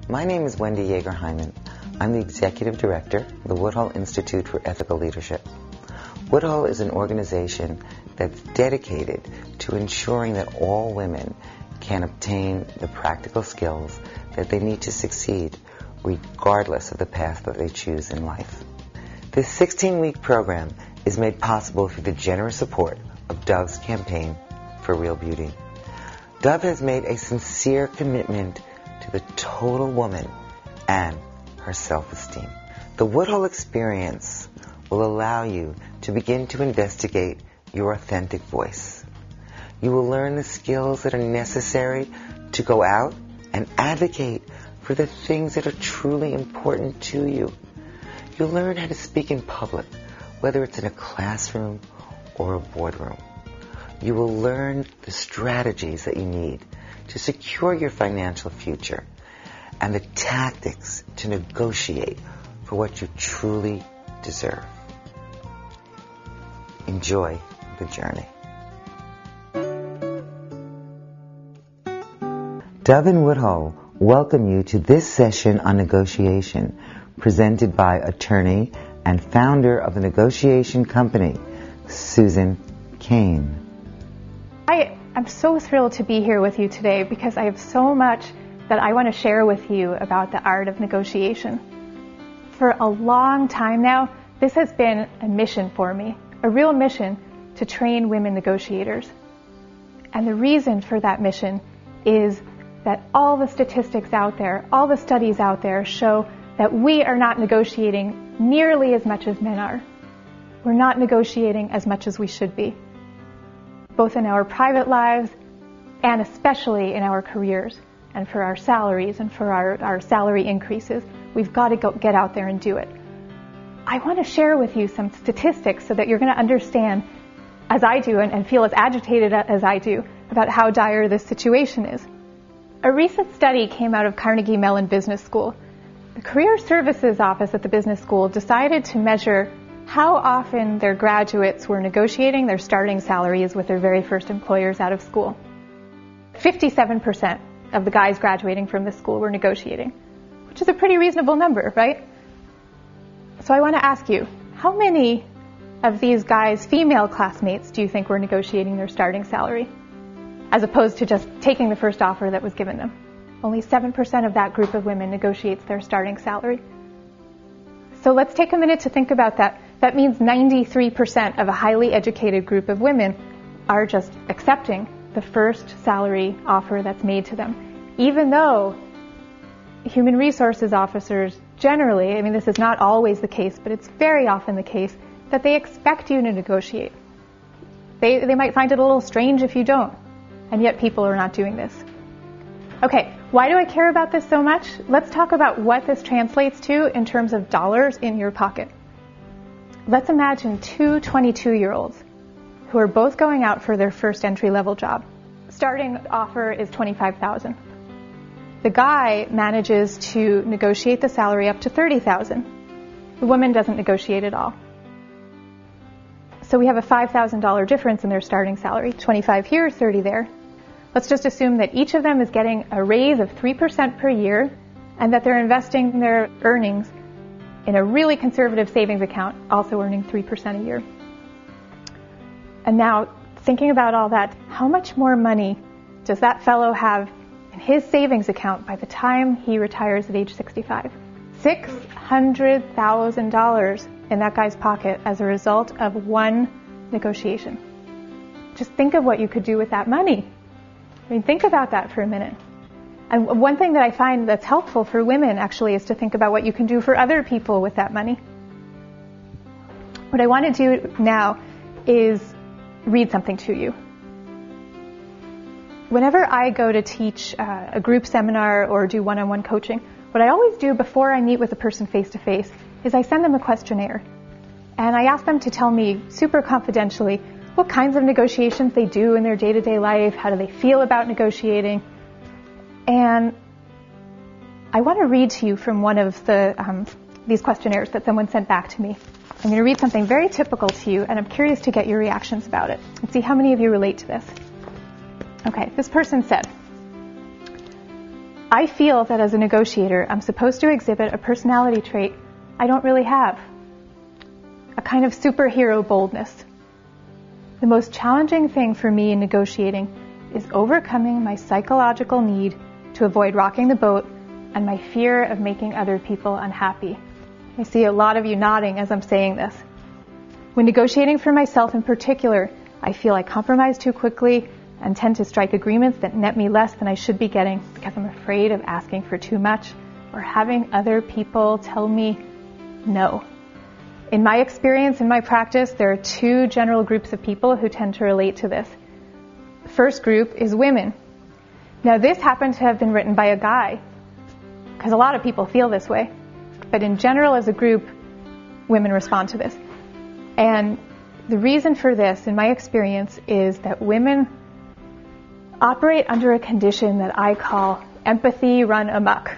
My name is Wendy Yeager-Hyman. I'm the Executive Director of the Woodhull Institute for Ethical Leadership. Woodhull is an organization that's dedicated to ensuring that all women can obtain the practical skills that they need to succeed regardless of the path that they choose in life. This 16-week program is made possible through the generous support of Dove's campaign for Real Beauty. Dove has made a sincere commitment to the total woman and her self-esteem. The Woodhull experience will allow you to begin to investigate your authentic voice. You will learn the skills that are necessary to go out and advocate for the things that are truly important to you. You'll learn how to speak in public, whether it's in a classroom or a boardroom. You will learn the strategies that you need to secure your financial future and the tactics to negotiate for what you truly deserve. Enjoy the journey. Dove and Woodhull welcome you to this session on negotiation, presented by attorney and founder of the negotiation company, Susan Cain. I'm so thrilled to be here with you today because I have so much that I want to share with you about the art of negotiation. For a long time now, this has been a mission for me, a real mission to train women negotiators. And the reason for that mission is that all the statistics out there, all the studies out there show that we are not negotiating nearly as much as men are. We're not negotiating as much as we should be, both in our private lives and especially in our careers and for our salaries and for our salary increases. We've got to get out there and do it. I want to share with you some statistics so that you're going to understand, as I do, and feel as agitated as I do, about how dire this situation is. A recent study came out of Carnegie Mellon Business School. The Career Services Office at the business school decided to measure how often their graduates were negotiating their starting salaries with their very first employers out of school. 57% of the guys graduating from this school were negotiating, which is a pretty reasonable number, right? So I want to ask you, how many of these guys' female classmates do you think were negotiating their starting salary, as opposed to just taking the first offer that was given them? Only 7% of that group of women negotiates their starting salary. So let's take a minute to think about that. That means 93% of a highly educated group of women are just accepting the first salary offer that's made to them, even though human resources officers generally, I mean, this is not always the case, but it's very often the case, that they expect you to negotiate. They might find it a little strange if you don't, and yet people are not doing this. Okay, why do I care about this so much? Let's talk about what this translates to in terms of dollars in your pocket. Let's imagine two 22-year-olds who are both going out for their first entry-level job. Starting offer is $25,000. The guy manages to negotiate the salary up to $30,000. The woman doesn't negotiate at all. So we have a $5,000 difference in their starting salary, 25 here, 30 there. Let's just assume that each of them is getting a raise of 3% per year and that they're investing their earnings in a really conservative savings account, also earning 3% a year. And now, thinking about all that, how much more money does that fellow have in his savings account by the time he retires at age 65? $600,000 in that guy's pocket as a result of one negotiation. Just think of what you could do with that money. I mean, think about that for a minute. And one thing that I find that's helpful for women actually is to think about what you can do for other people with that money. What I want to do now is read something to you. Whenever I go to teach a group seminar or do one-on-one coaching, what I always do before I meet with a person face-to-face is I send them a questionnaire. And I ask them to tell me super confidentially what kinds of negotiations they do in their day-to-day life, how do they feel about negotiating. And I want to read to you from one of these questionnaires that someone sent back to me. I'm going to read something very typical to you, and I'm curious to get your reactions about it and see how many of you relate to this. Okay, this person said, I feel that as a negotiator, I'm supposed to exhibit a personality trait I don't really have. A kind of superhero boldness. The most challenging thing for me in negotiating is overcoming my psychological need to avoid rocking the boat and my fear of making other people unhappy. I see a lot of you nodding as I'm saying this. When negotiating for myself in particular, I feel I compromise too quickly and tend to strike agreements that net me less than I should be getting because I'm afraid of asking for too much or having other people tell me no. In my experience, in my practice, there are two general groups of people who tend to relate to this. The first group is women. Now, this happened to have been written by a guy, because a lot of people feel this way. But in general, as a group, women respond to this. And the reason for this, in my experience, is that women operate under a condition that I call empathy run amok.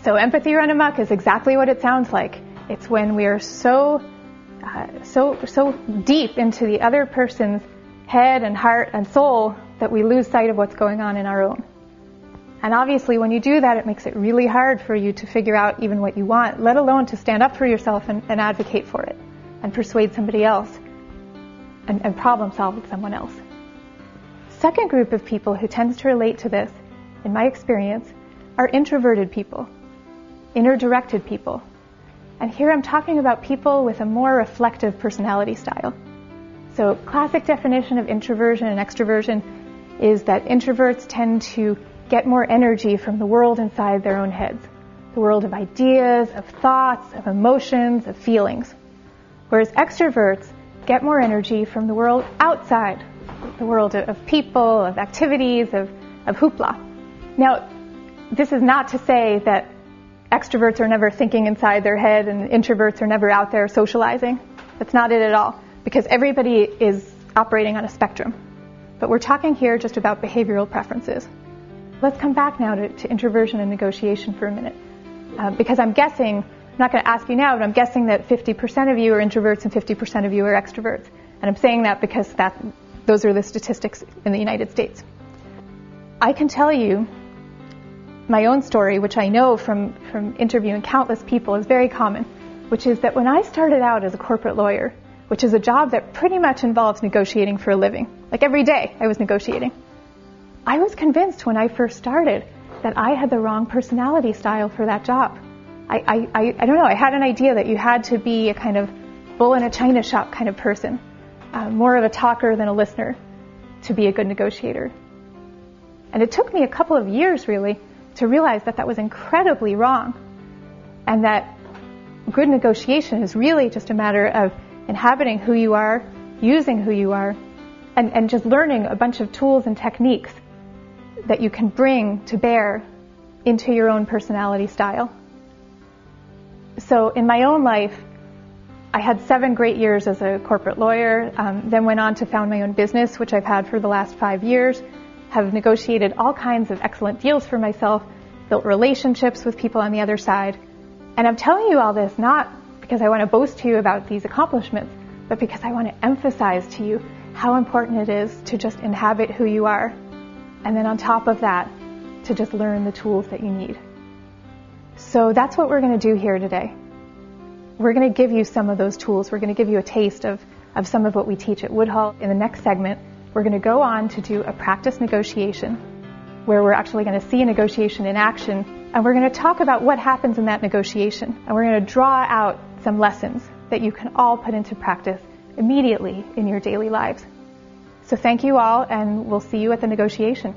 So empathy run amok is exactly what it sounds like. It's when we are so deep into the other person's head and heart and soul that we lose sight of what's going on in our own. And obviously when you do that, it makes it really hard for you to figure out even what you want, let alone to stand up for yourself and advocate for it and persuade somebody else and problem solve with someone else. Second group of people who tends to relate to this, in my experience, are introverted people, inner-directed people. And here I'm talking about people with a more reflective personality style. So classic definition of introversion and extroversion is that introverts tend to get more energy from the world inside their own heads, the world of ideas, of thoughts, of emotions, of feelings. Whereas extroverts get more energy from the world outside, the world of people, of activities, of hoopla. Now, this is not to say that extroverts are never thinking inside their head and introverts are never out there socializing. That's not it at all, because everybody is operating on a spectrum. But we're talking here just about behavioral preferences. Let's come back now to introversion and negotiation for a minute. Because I'm guessing, I'm not going to ask you now, but I'm guessing that 50% of you are introverts and 50% of you are extroverts. And I'm saying that because those are the statistics in the United States. I can tell you my own story, which I know from interviewing countless people is very common, which is that when I started out as a corporate lawyer, which is a job that pretty much involves negotiating for a living, like every day I was negotiating, I was convinced when I first started that I had the wrong personality style for that job. I don't know, I had an idea that you had to be a kind of bull in a china shop kind of person, more of a talker than a listener to be a good negotiator. And it took me a couple of years really to realize that was incredibly wrong, and that good negotiation is really just a matter of inhabiting who you are, using who you are, and just learning a bunch of tools and techniques that you can bring to bear into your own personality style. So in my own life, I had 7 great years as a corporate lawyer, then went on to found my own business, which I've had for the last 5 years, have negotiated all kinds of excellent deals for myself, built relationships with people on the other side. And I'm telling you all this not because I want to boast to you about these accomplishments, but because I want to emphasize to you how important it is to just inhabit who you are. And then on top of that, to just learn the tools that you need. So that's what we're going to do here today. We're going to give you some of those tools. We're going to give you a taste of some of what we teach at Woodhull. In the next segment, we're going to go on to do a practice negotiation, where we're actually going to see a negotiation in action, and we're going to talk about what happens in that negotiation. And we're going to draw out some lessons that you can all put into practice immediately in your daily lives. So thank you all, and we'll see you at the negotiation.